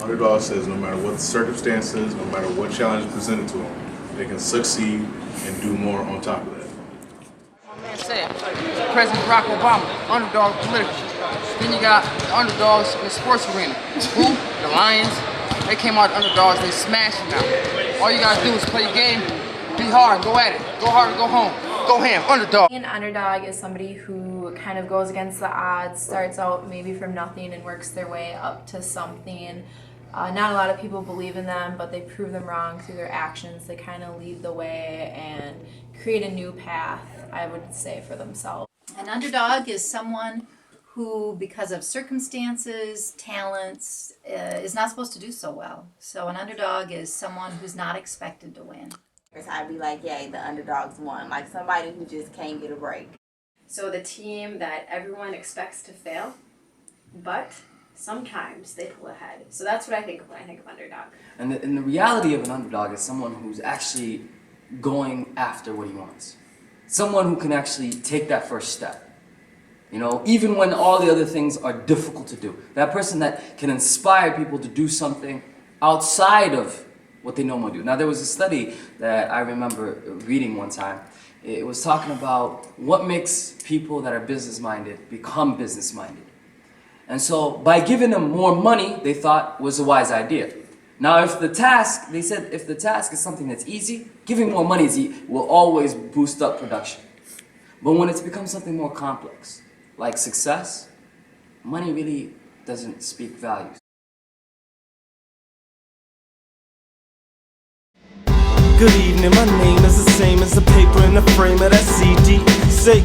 Underdog says no matter what the circumstances, no matter what challenge is presented to them, they can succeed and do more on top of that. My man said, President Barack Obama, underdog political. Then you got the underdogs in the sports arena. Who? The Lions. They came out underdogs, they smashed them out. All you gotta do is play your game, be hard, go at it. Go hard or go home. Go ham, underdog. An underdog is somebody who kind of goes against the odds, starts out maybe from nothing and works their way up to something. Not a lot of people believe in them, but they prove them wrong through their actions. They kind of lead the way and create a new path, I would say, for themselves. An underdog is someone who, because of circumstances, talents, is not supposed to do so well. So an underdog is someone who's not expected to win. I'd be like, yay, the underdog's won. Like somebody who just can't get a break. So the team that everyone expects to fail, but sometimes they pull ahead. So that's what I think of when I think of underdog. And the reality of an underdog is someone who's actually going after what he wants. Someone who can actually take that first step. You know, even when all the other things are difficult to do. That person that can inspire people to do something outside of what they normally do. Now, there was a study that I remember reading one time. It was talking about what makes people that are business-minded become business-minded. And so, by giving them more money, they thought was a wise idea. Now, they said if the task is something that's easy, giving more money will always boost up production. But when it's become something more complex, like success, money really doesn't speak values. Good evening, my name is the same as the paper in the frame of that CD. Say,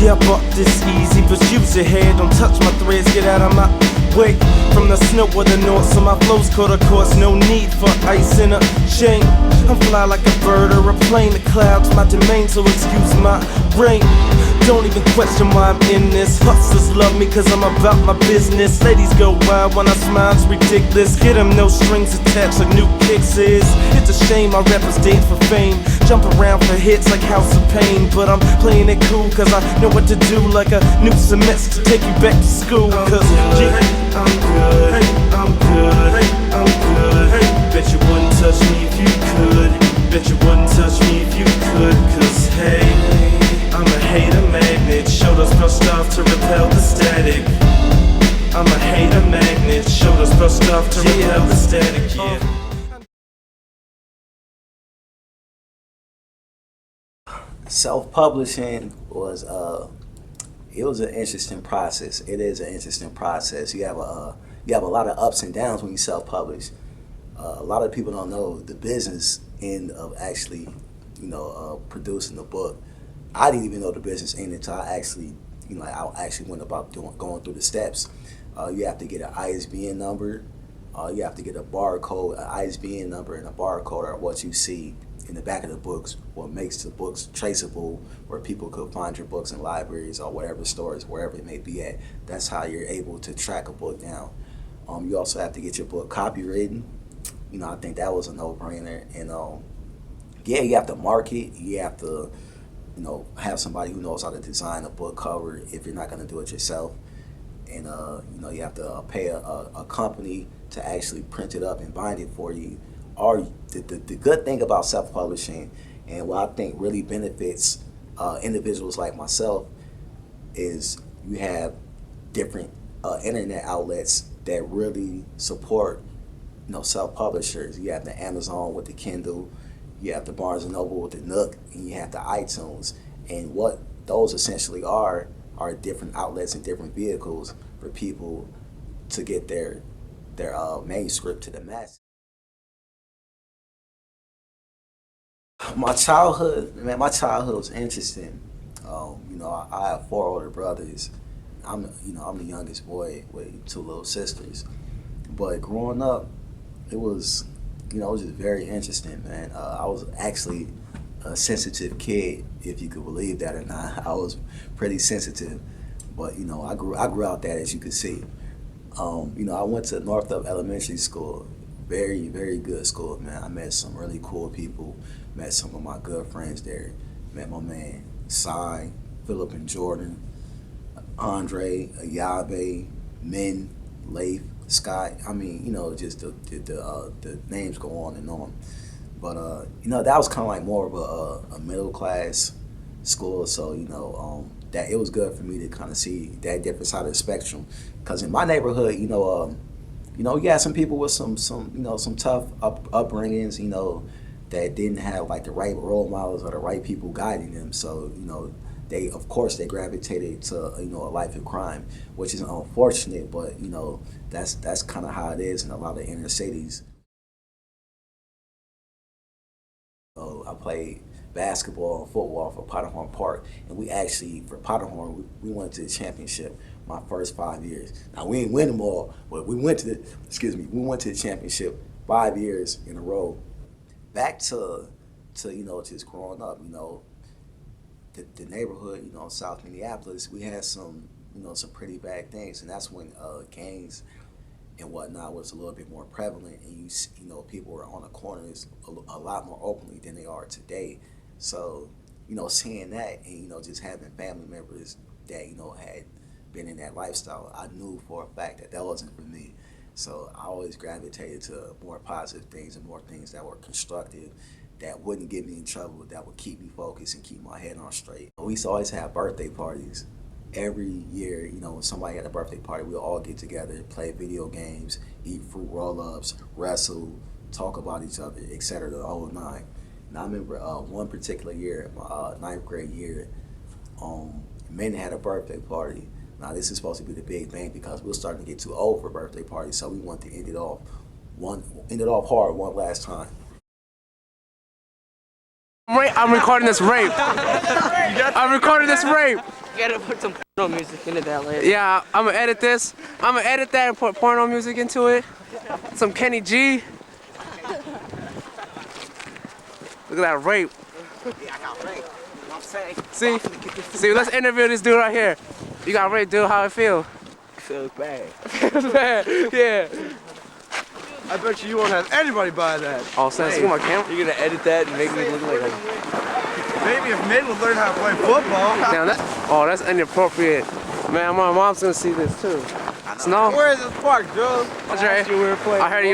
yeah, I bought this easy, but use your head, don't touch my threads, get out of my way. From the snow or the north, so my flow's caught a course, no need for ice in a chain. I'm fly like a bird or a plane, the clouds my domain, so excuse my brain. Don't even question why I'm in this. Hustlers love me cause I'm about my business. Ladies go wild when I smile, it's ridiculous. Get them no strings attached like new kicks is. It's a shame our rappers dance for fame. Jump around for hits like House of Pain. But I'm playing it cool cause I know what to do. Like a new semester, take you back to school. Cause I'm good, I'm good, I'm good. Bet you wouldn't touch me if you could. Bet you wouldn't touch me if you could. Cause hey, I'm a hater magnet, shoulders brushed off to repel the static. I'm a hater magnet, shoulders brushed off to repel the static, yeah. Self-publishing was it was an interesting process. It is an interesting process. You have a lot of ups and downs when you self-publish. A lot of people don't know the business end of actually, producing the book. I didn't even know the business ended until I actually went about going through the steps. You have to get an ISBN number. You have to get a barcode, an ISBN number, and a barcode are what you see in the back of the books, what makes the books traceable, where people could find your books in libraries or whatever stores, wherever it may be at. That's how you're able to track a book down. You also have to get your book copywritten. I think that was a no-brainer. And yeah, you have to market. You have to have somebody who knows how to design a book cover if you're not going to do it yourself. And, you have to pay a company to actually print it up and bind it for you. Or the good thing about self-publishing, and what I think really benefits individuals like myself, is you have different internet outlets that really support self-publishers. You have the Amazon with the Kindle, you have the Barnes & Noble with the Nook, and you have the iTunes. And what those essentially are different outlets and different vehicles for people to get their manuscript to the masses. My childhood was interesting. I have 4 older brothers. I'm the youngest boy with 2 little sisters. But growing up, it was just very interesting, man. I was actually a sensitive kid, if you could believe that or not. I was pretty sensitive, but I grew out that, as you could see. I went to Northup Elementary School, very, very good school, man. I met some really cool people, met some of my good friends there. Met my man Cy, Philip and Jordan, Andre, Ayabe, Min, Leif, Scott. I mean, just the names go on and on. But that was kind of like more of a middle class school. So that it was good for me to kind of see that different side of the spectrum. Because in my neighborhood, you had some people with some tough upbringings, that didn't have like the right role models or the right people guiding them. So they gravitated to a life of crime, which is unfortunate. But that's kind of how it is in a lot of inner cities. So I played basketball and football for Potterhorn Park, and we actually, for Potterhorn, we went to the championship my first 5 years. Now we ain't win them all, but we went to the championship 5 years in a row. Back to just growing up, the neighborhood, South Minneapolis, we had some pretty bad things, and that's when gangs and whatnot was a little bit more prevalent, and people were on the corners a lot more openly than they are today. So seeing that, and just having family members that had been in that lifestyle, I knew for a fact that wasn't for me. So I always gravitated to more positive things and more things that were constructive, that wouldn't get me in trouble, that would keep me focused and keep my head on straight. We used to always have birthday parties. Every year, when somebody had a birthday party, we'll all get together, play video games, eat fruit roll-ups, wrestle, talk about each other, etc., the whole nine. And I remember one particular year, my ninth grade year, men had a birthday party. Now this is supposed to be the big bang because we were starting to get too old for birthday parties, so we wanted to end it off hard one last time. I'm recording this rape. I'm recording this rape. You gotta put some porno music into that later. Yeah, I'm gonna edit this. I'm gonna edit that and put porno music into it. Some Kenny G. Look at that rape. Yeah, I got raped. You know what I'm saying? See, let's interview this dude right here. You got raped, dude. How it feel? Feels bad. Feels bad. Yeah. I bet you won't have anybody buy that. Oh, sense. Hey, my camera. You're gonna edit that and make me look like a... Maybe if men would learn how to play football. Damn, that's inappropriate. Man, my mom's gonna see this too. Snow? Where is this park, Joe? That's right. I heard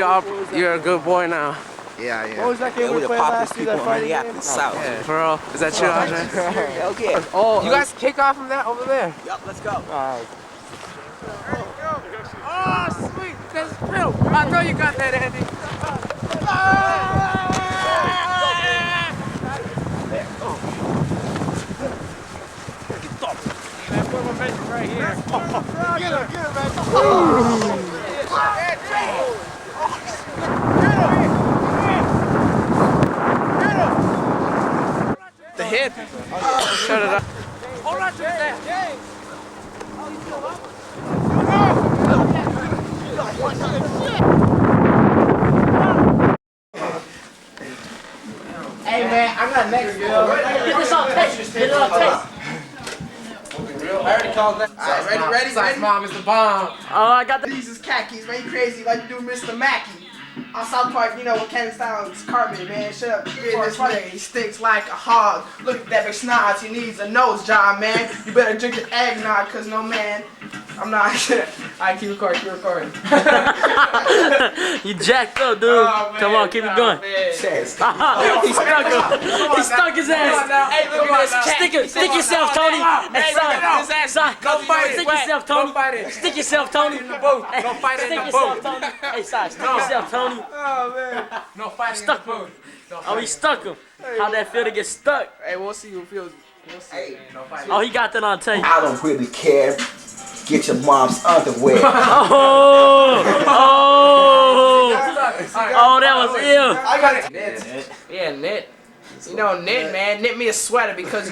you're a good boy now. Yeah, yeah. What was that game we played last year? That Friday game? South. Yeah. For real? Is that you, Andre? Okay. Oh, you guys kick off from that over there? Yup, let's go. Alright. Oh, sweet. That's real. I know you got that, Andy. Put my bench right here. Get him, man. The hip. Shut it up. Hold on to that. Hey man, I got next. Get this on tape. Get it on tape. I already called that. Alright, ready? Size mom is the bomb. Oh, I got these is khakis, man. You crazy like you do Mr. Mackey. On South Park, with Ken Styles Cartman, man. Shut up. This nigga, he stinks like a hog. Look at that big snoz, he needs a nose job, man. You better drink your eggnog, cause no man. I'm not. Alright, keep recording. You jacked up, dude. Oh, come on, keep it going. He stuck him. He stuck his ass. Hey, look at this. Stick yourself, Tony. Hey, son. Go fight it. Stick yourself, Tony. Go fight it. Stick yourself, Tony. In the boat. Go fight it in the boat. Tony. Hey, son, stick yourself, Tony. Oh, man. No fighting Stuck in the him. boat. Oh, he stuck him. How'd that feel to get stuck? Hey, we'll see who feels. We'll see. Hey. No fighting. Oh, he got that on tape. I don't really care. Get your mom's underwear. Oh, that was ill. I got it. Knit. Yeah, knit. Knit, man. Knit me a sweater because,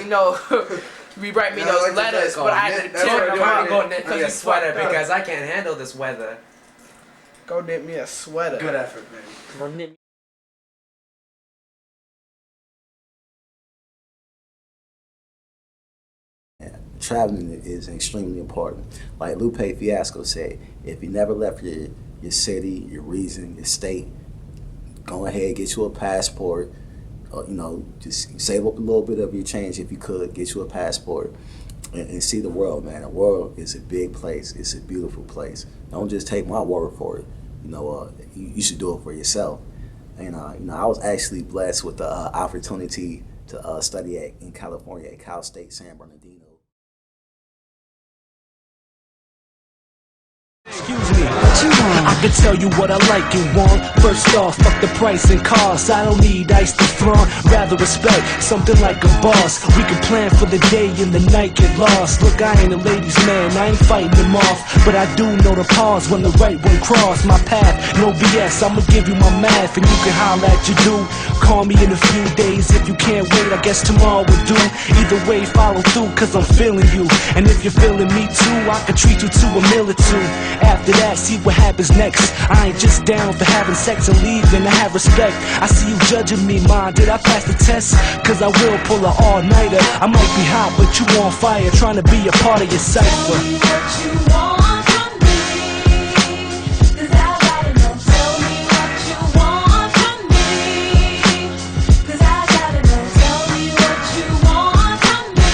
we write me those letters, but I had to tear them out. Go knit me a sweater because I can't handle this weather. Go knit me a sweater. Good effort, man. Traveling is extremely important. Like Lupe Fiasco said, if you never left your city, your region, your state, go ahead, get you a passport. Just save up a little bit of your change if you could, get you a passport. and see the world, man. The world is a big place. It's a beautiful place. Don't just take my word for it. You should do it for yourself. And I was actually blessed with the opportunity to study in California at Cal State San Bernardino. Excuse me, what you want? I can tell you what I like and want. First off, fuck the price and cost. I don't need ice to flaunt, rather respect something like a boss. We can plan for the day and the night get lost. Look, I ain't a ladies' man, I ain't fighting them off, but I do know the pause when the right one cross my path. No BS, I'ma give you my math and you can holler at your due. Call me in a few days if you can't wait, I guess tomorrow will do. Either way, follow through, cause I'm feeling you. And if you're feeling me too, I can treat you to a meal or two. After that, see what happens next. I ain't just down for having sex and leaving to have respect. I see you judging me, man. Did I pass the test? Cause I will pull an all-nighter. I might be hot, but you on fire, trying to be a part of your cipher. Tell me what you want from me, 'cause I gotta know. Tell me what you want from me, 'cause I gotta know. Tell me what you want from me,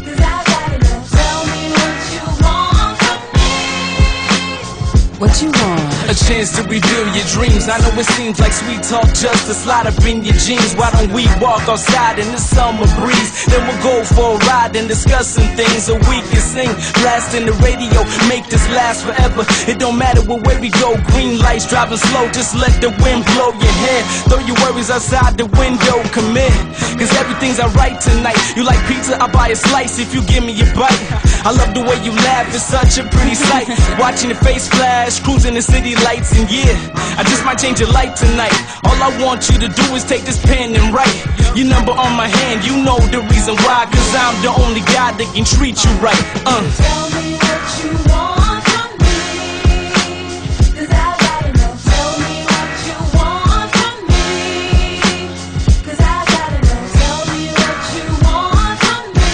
'cause I gotta know. Tell me what you want from me. What you want? A chance to reveal your dreams. I know it seems like sweet talk just to slide up in your jeans. Why don't we walk outside in the summer breeze? Then we'll go for a ride and discussing things so we can sing. Blasting the radio, make this last forever. It don't matter what way we go. Green lights, driving slow, just let the wind blow your hair. Throw your worries outside the window, come in, cause everything's alright tonight. You like pizza, I'll buy a slice if you give me a bite. I love the way you laugh, it's such a pretty sight. Watching your face flash, cruising the city lights, and yeah, I just might change your life tonight. All I want you to do is take this pen and write your number on my hand. You know the reason why, cause I'm the only guy that can treat you right. Tell me what you want from me, 'cause I gotta know. Tell me what you want from me, 'cause I gotta know. Tell me what you want from me,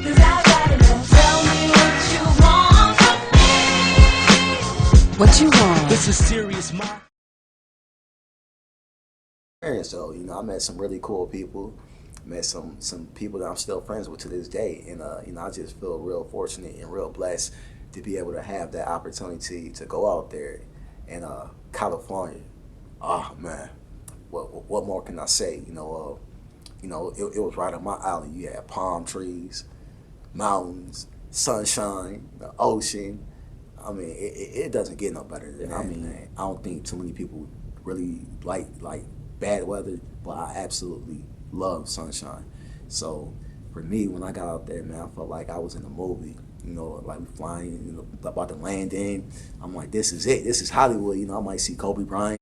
'cause I gotta know. Tell me what you want from me. What you want? This is serious, ma. So, I met some really cool people, met some people that I'm still friends with to this day, and I just feel real fortunate and real blessed to be able to have that opportunity to go out there in California. Oh man, what more can I say? It was right up my alley. You had palm trees, mountains, sunshine, the ocean. I mean, it doesn't get no better than that. I mean, I don't think too many people really like bad weather, but I absolutely love sunshine. So for me, when I got out there, man, I felt like I was in a movie. Like we flying, about to land in. I'm like, this is it. This is Hollywood. I might see Kobe Bryant.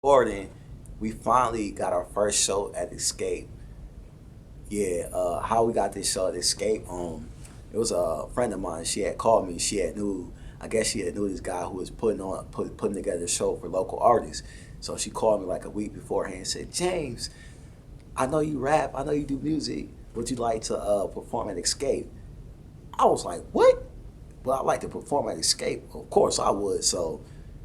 Gordon, we finally got our first show at Escape. Yeah, how we got this show at Escape, it was a friend of mine. She had called me. I guess she had knew this guy who was putting together a show for local artists. So she called me like a week beforehand and said, James, I know you rap, I know you do music. Would you like to perform at Escape? I was like, what? Well, I'd like to perform at Escape. Of course I would. So,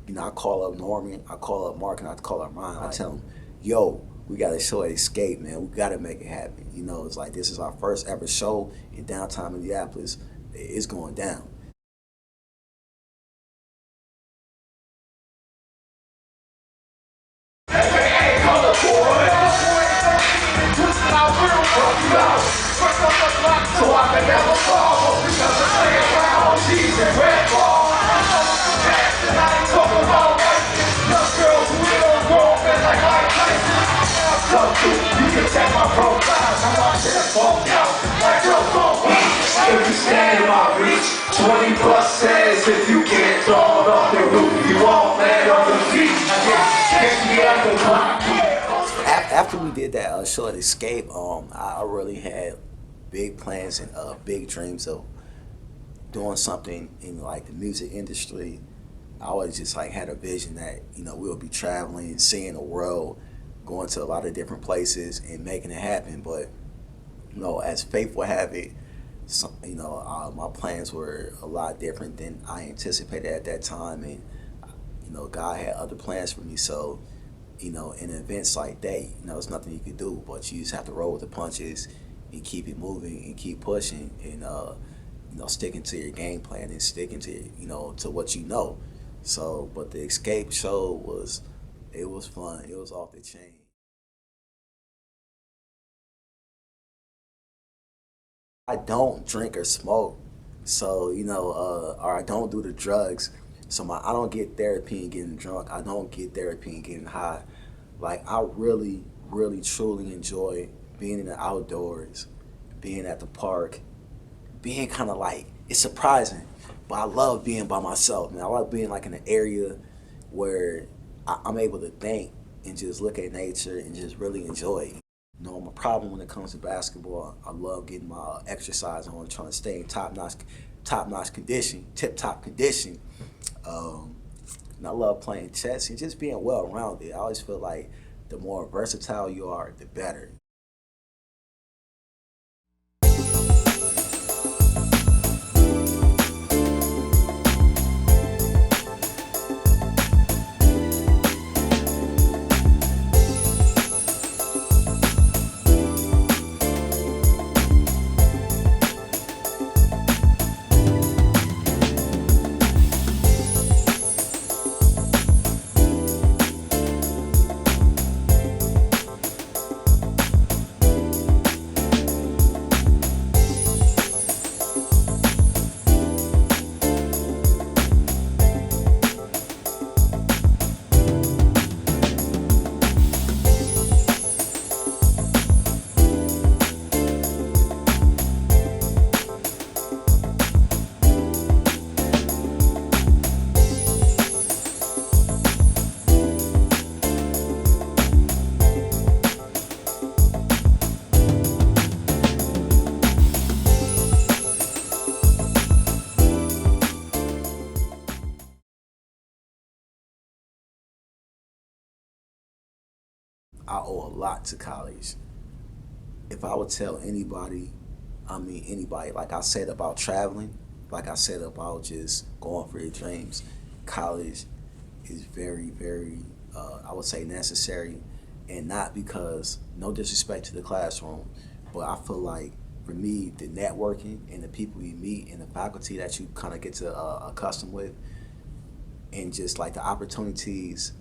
I call up Norman, I call up Mark, and I call up Ryan. I tell them, yo, we got a show at Escape, man. We got to make it happen. It's like this is our first ever show in downtown Minneapolis. It's going down. If you stand in my reach, 20 plus says if you get thrown off the roof, you won't land on the beach. Catch me at the clock. After we did that show at Escape, I really had big plans and big dreams of doing something in like the music industry. I always just had a vision that we'll be traveling, seeing the world, going to a lot of different places and making it happen. But as fate would have it, my plans were a lot different than I anticipated at that time, and God had other plans for me. So in events like that, there's nothing you can do, but you just have to roll with the punches and keep it moving and keep pushing and, sticking to your game plan and sticking to, to what you know. So, but the Escape show was fun. It was off the chain. I don't drink or smoke, so or I don't do the drugs. So I don't get therapy and getting drunk. I don't get therapy and getting high. Like I really, really, truly enjoy being in the outdoors, being at the park, being kind of like it's surprising, but I love being by myself. Man, I like being like in an area where I'm able to think and just look at nature and just really enjoy it. My problem when it comes to basketball, I love getting my exercise on, trying to stay in top-notch condition, tip-top condition. And I love playing chess and just being well-rounded. I always feel like the more versatile you are, the better. I owe a lot to college. If I would tell anybody, anybody, like I said about traveling, like I said about just going for your dreams, college is very, very, I would say necessary, and not because, no disrespect to the classroom, but I feel like for me, the networking and the people you meet and the faculty that you kind of get to accustom with, and just like the opportunities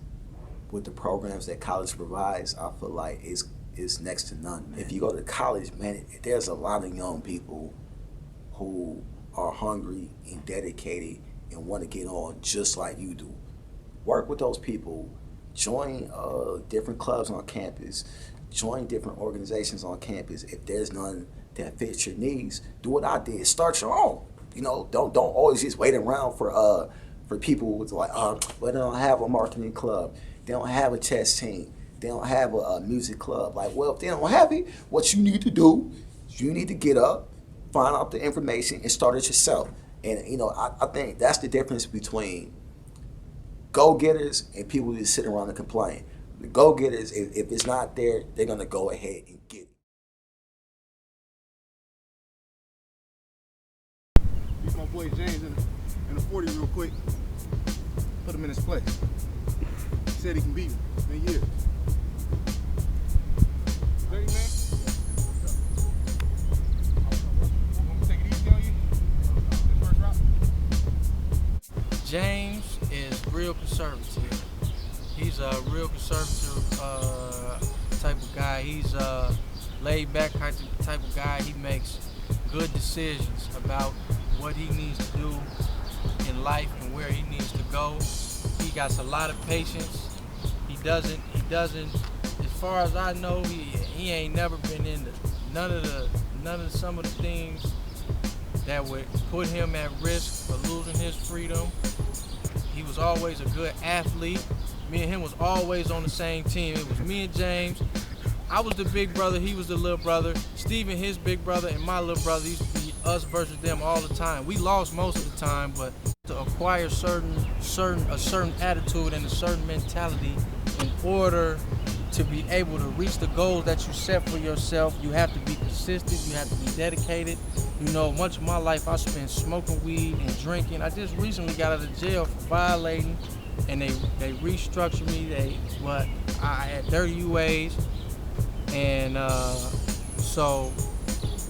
with the programs that college provides, I feel like is next to none, man. If you go to college, man, there's a lot of young people who are hungry and dedicated and want to get on just like you do. Work with those people, join different clubs on campus, join different organizations on campus. If there's none that fits your needs, do what I did, start your own. Don't always just wait around for people with like, well, they don't have a marketing club. They don't have a chess team. They don't have a music club. Like, well, if they don't have it, what you need to do, you need to get up, find out the information, and start it yourself. And, I think that's the difference between go-getters and people who just sit around and complain. The go-getters, if it's not there, they're going to go ahead and get it. Beat my boy James in the 40 real quick. Put him in his place. He said he can beat me. It's been years. Ready, man? Want me to take it easy on you? This first round? James is real conservative. He's a real conservative type of guy. He's a laid back type of guy. He makes good decisions about what he needs to do in life and where he needs to go. He got a lot of patience. He doesn't, as far as I know, he ain't never been into some of the things that would put him at risk for losing his freedom. He was always a good athlete. Me and him was always on the same team. It was me and James. I was the big brother, he was the little brother. Steven, his big brother, and my little brother used to be us versus them all the time. We lost most of the time, but to acquire a certain attitude and a certain mentality in order to be able to reach the goals that you set for yourself, you have to be consistent, you have to be dedicated. Much of my life I spent smoking weed and drinking. I just recently got out of jail for violating, and they restructured me. I had dirty ways, and so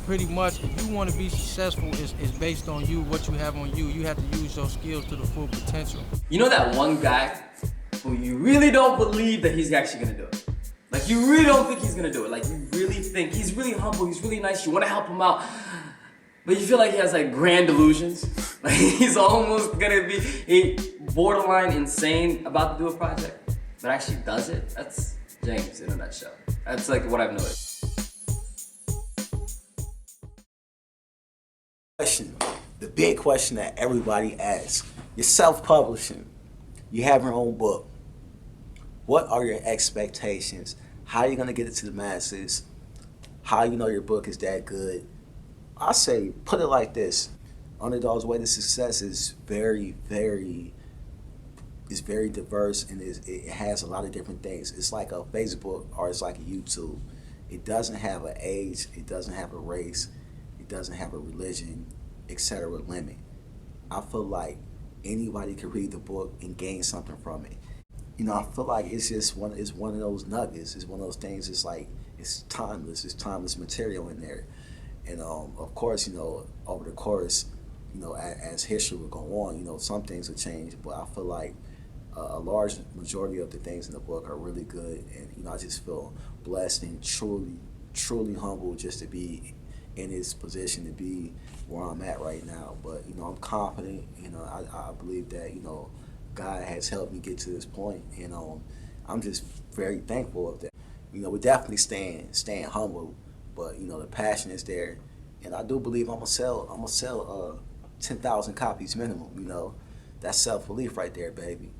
pretty much if you want to be successful, it's based on you, what you have on you. You have to use those skills to the full potential. You know that one guy who you really don't believe that he's actually gonna do it? Like you really don't think he's gonna do it. Like you really think he's really humble, he's really nice, you wanna help him out. But you feel like he has like grand delusions. Like he's almost gonna be borderline insane about to do a project, but actually does it. That's James in a nutshell. That's like what I've noticed. Question, the big question that everybody asks. You're self-publishing. You have your own book. What are your expectations? How are you gonna get it to the masses? How you know your book is that good? I say, put it like this. Underdog's way to success is very diverse, and it has a lot of different things. It's like a Facebook or it's like a YouTube. It doesn't have an age, it doesn't have a race, it doesn't have a religion, etc. limit. I feel like anybody can read the book and gain something from it. You know, I feel like it's just one of those nuggets. It's one of those things. It's like it's timeless material in there. And of course, you know, over the course, you know, as history will go on, you know, some things will change. But I feel like a large majority of the things in the book are really good. And you know, I just feel blessed and truly humbled just to be in this position, to be where I'm at right now. But you know, I'm confident. You know, I believe that, you know, God has helped me get to this point, and I'm just very thankful of that. You know, we're definitely staying humble, but you know, the passion is there, and I do believe I'm gonna sell 10,000 copies minimum. You know, that's self-belief right there, baby.